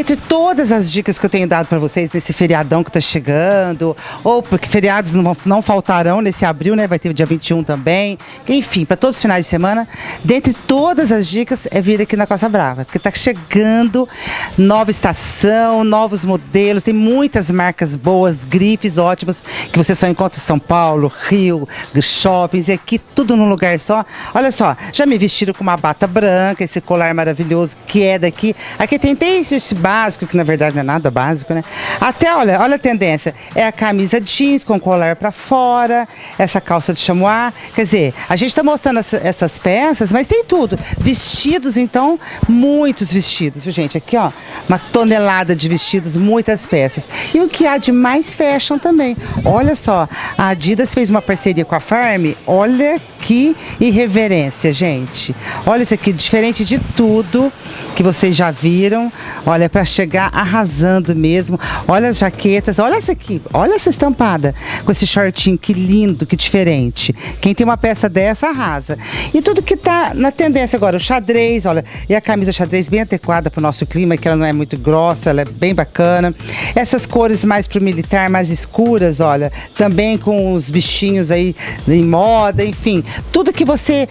dentre todas as dicas que eu tenho dado para vocês nesse feriadão que tá chegando, ou porque feriados não faltarão nesse abril, né? Vai ter o dia 21 também. Enfim, para todos os finais de semana, dentre todas as dicas é vir aqui na Costa Brava, porque tá chegando nova estação, novos modelos, tem muitas marcas boas, grifes ótimas, que você só encontra em São Paulo, Rio, shoppings, e aqui tudo num lugar só. Olha só, já me vestiram com uma bata branca, esse colar maravilhoso que é daqui. Aqui tem esse básico, que na verdade não é nada básico, né? Até, olha a tendência, é a camisa jeans com colar pra fora, essa calça de chamois. Quer dizer, a gente tá mostrando essas peças, mas tem tudo. Vestidos, então, muitos vestidos, gente. Aqui, ó, uma tonelada de vestidos, muitas peças. E o que há de mais fashion também. Olha só, a Adidas fez uma parceria com a Farm. Olha que irreverência, gente. Olha isso aqui, diferente de tudo que vocês já viram. Olha, para chegar arrasando mesmo. Olha as jaquetas, olha essa aqui, olha essa estampada com esse shortinho, que lindo, que diferente. Quem tem uma peça dessa arrasa. E tudo que tá na tendência agora, o xadrez, olha, e a camisa xadrez bem adequada para o nosso clima, que ela não é muito grossa, ela é bem bacana. Essas cores mais pro militar, mais escuras, olha, também com os bichinhos aí em moda, enfim, tudo que você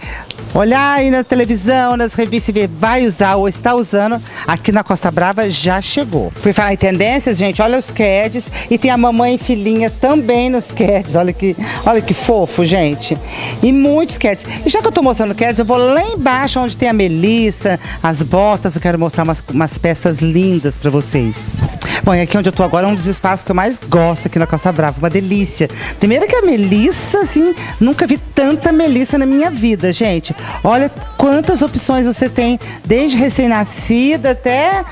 olhar aí na televisão, nas revistas e ver, vai usar ou está usando, aqui na Costa Brava já chegou. Por falar em tendências, gente, olha os Keds, e tem a mamãe e filhinha também nos Keds, olha que fofo, gente. E muitos Keds. E já que eu tô mostrando Keds, eu vou lá embaixo onde tem a Melissa, as botas, eu quero mostrar umas peças lindas pra vocês. Bom, e aqui onde eu tô agora é um dos espaços que eu mais gosto aqui na Costa Brava, uma delícia. Primeiro que a Melissa, assim, nunca vi tanta Melissa na minha vida, gente. Olha quantas opções você tem, desde recém-nascida até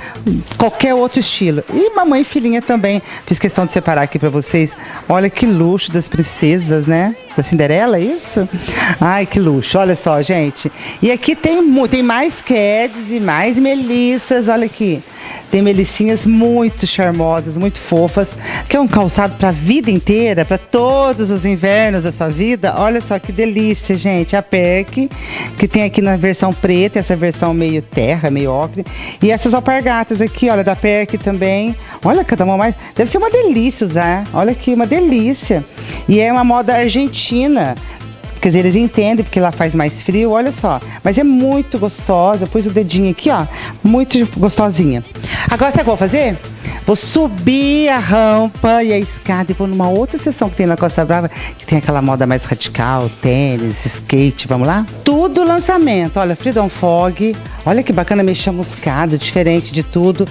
qualquer outro estilo. E mamãe e filhinha também, fiz questão de separar aqui pra vocês. Olha que luxo das princesas, né? Da Cinderela, é isso? Ai, que luxo, olha só, gente. E aqui tem mais Keds e mais Melissas, olha aqui. Tem melissinhas muito charmosas, muito fofas, que é um calçado para a vida inteira, para todos os invernos da sua vida. Olha só que delícia, gente. A Perk, que tem aqui na versão preta, essa versão meio terra, meio ocre. E essas alpargatas aqui, olha, da Perk também. Olha, cada uma mais. Deve ser uma delícia usar. Olha aqui, uma delícia. E é uma moda argentina. Quer dizer, eles entendem porque lá faz mais frio, olha só. Mas é muito gostosa. Eu pus o dedinho aqui, ó. Muito gostosinha. Agora, sabe o que eu vou fazer? Vou subir a rampa e a escada e vou numa outra seção que tem na Costa Brava, que tem aquela moda mais radical, tênis, skate, vamos lá? Tudo lançamento. Olha, Freedom Fog. Olha que bacana, meio chamuscado, diferente de tudo.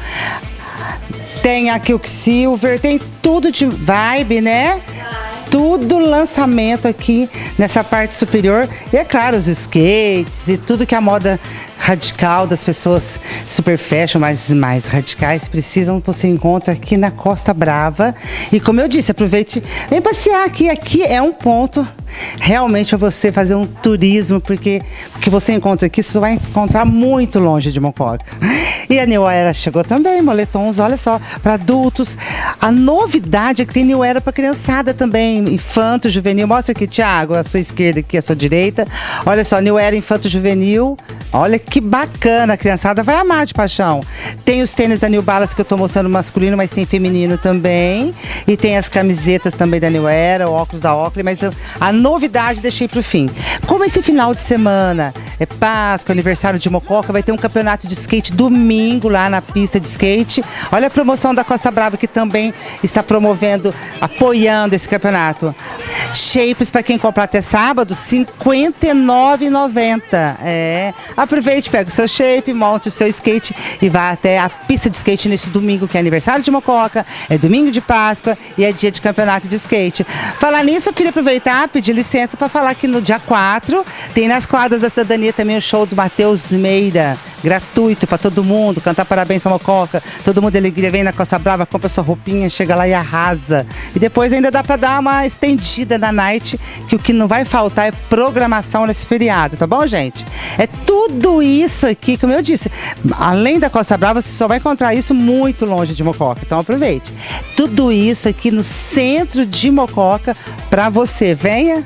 Tem a Quicksilver, tem tudo de vibe, né? Tudo lançamento aqui nessa parte superior. E é claro, os skates e tudo que a moda radical das pessoas super fashion, mais radicais, precisam, você encontra aqui na Costa Brava. E como eu disse, aproveite, vem passear aqui. Aqui é um ponto realmente para você fazer um turismo, porque o que você encontra aqui, você vai encontrar muito longe de Mococa. E a New Era chegou também, moletons, olha só, para adultos. A novidade é que tem New Era para criançada também, infanto, juvenil. Mostra aqui, Thiago, a sua esquerda aqui, a sua direita. Olha só, New Era infanto, juvenil. Olha que bacana, a criançada vai amar de paixão. Tem os tênis da New Balance que eu tô mostrando masculino, mas tem feminino também. E tem as camisetas também da New Era, o óculos da Oakley, mas a novidade deixei pro fim. Como esse final de semana é Páscoa, aniversário de Mococa, vai ter um campeonato de skate domingo lá na pista de skate. Olha a promoção da Costa Brava, que também está apoiando esse campeonato. Shapes para quem comprar até sábado, R$ 59,90. Aproveite, pega o seu shape, monte o seu skate e vá até a pista de skate nesse domingo, que é aniversário de Mococa, é domingo de Páscoa e é dia de campeonato de skate. Falar nisso, eu queria aproveitar, pedir licença para falar que no dia 4 tem nas quadras da Cidadania também o show do Matheus Meira, gratuito para todo mundo, cantar parabéns para Mococa, todo mundo de alegria, vem na Costa Brava, compra sua roupinha, chega lá e arrasa. E depois ainda dá para dar uma estendida na night, que o que não vai faltar é programação nesse feriado, tá bom, gente? É tudo isso aqui, como eu disse, além da Costa Brava, você só vai encontrar isso muito longe de Mococa, então aproveite. Tudo isso aqui no centro de Mococa para você, venha